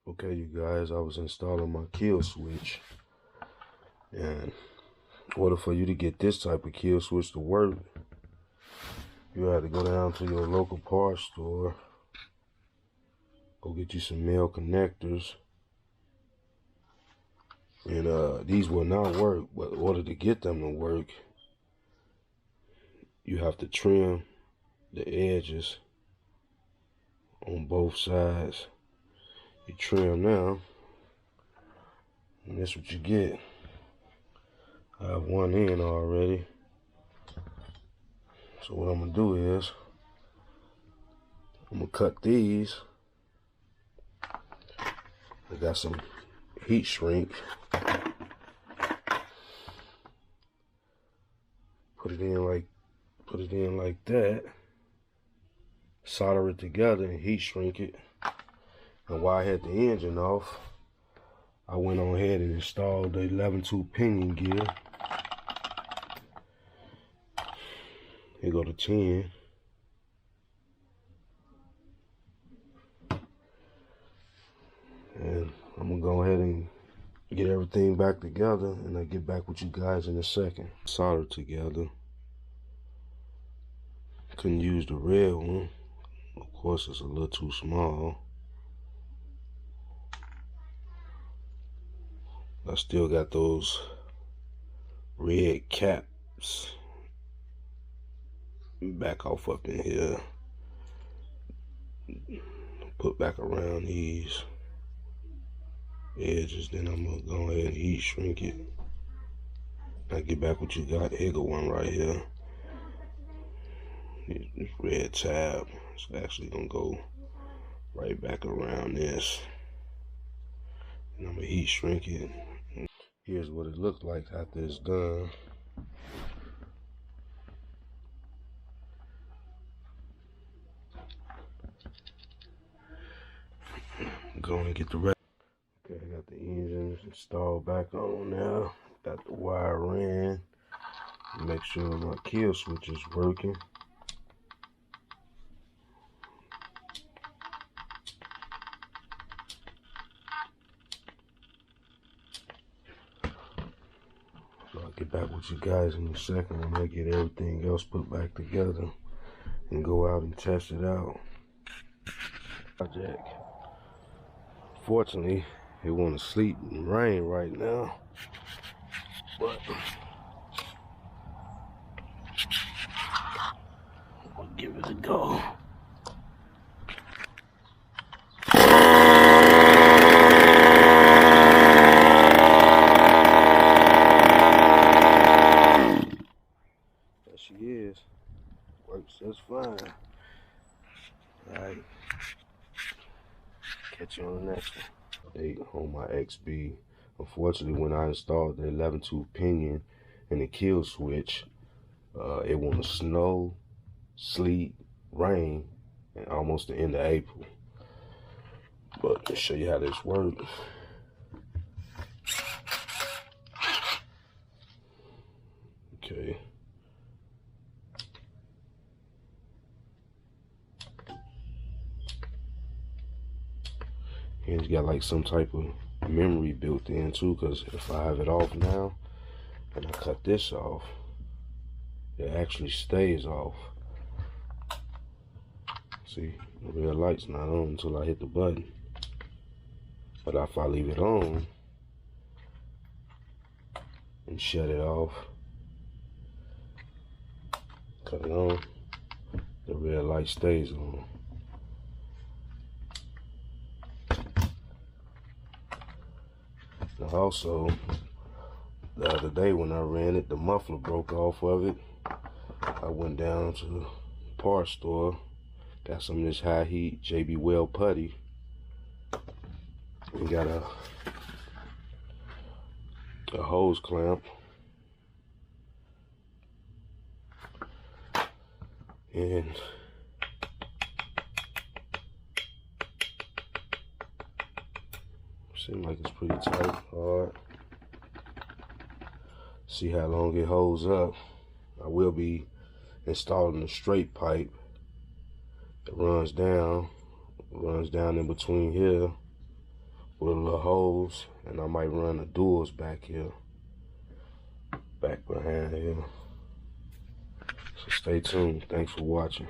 Okay, you guys, I was installing my kill switch, and in order for you to get this type of kill switch to work, you have to go down to your local parts store, go get you some male connectors, and these will not work, but in order to get them to work, you have to trim the edges on both sides. You trim now, and that's what you get. I have one in already. So what I'm gonna do is, I'm gonna cut these. I got some heat shrink. Put it in like that. Solder it together and heat shrink it. And while I had the engine off, I went on ahead and installed the 11-2 pinion gear. Here go the 10. And I'm gonna go ahead and get everything back together, and I'll get back with you guys in a second. Solder together. Couldn't use the red one. Of course, it's a little too small. I still got those red caps back off up in here. Put back around these edges, then I'm gonna go ahead and heat shrink it. I get back what you got. Here go one right here. This red tab is actually gonna go right back around this, and I'm gonna heat shrink it. Here's what it looks like after it's done. Go and get the rest. Okay, I got the engine installed back on now. Got the wire ran. Make sure my kill switch is working. So I'll get back with you guys in a second when I get everything else put back together and go out and test it out. Project. Fortunately, it want to sleep and rain right now, but I'll give it a go. There she is. Works just fine. Alright. Catch you on the next one. Update on my XB. Unfortunately, when I installed the 11-2 pinion and the kill switch, it want to snow, sleet, rain, and almost the end of April. But to show you how this works. Okay. And it's got like some type of memory built in too, because if I have it off now and I cut this off, it actually stays off. See, the red light's not on until I hit the button. But if I leave it on and shut it off, cut it on, the red light stays on. Now also, the other day when I ran it, the muffler broke off of it. I went down to the parts store, got some of this high heat JB Well putty, and got a hose clamp, and seems like it's pretty tight, hard. See how long it holds up. I will be installing a straight pipe that runs down in between here with a little hose, and I might run the duals back here, back behind here. So stay tuned. Thanks for watching.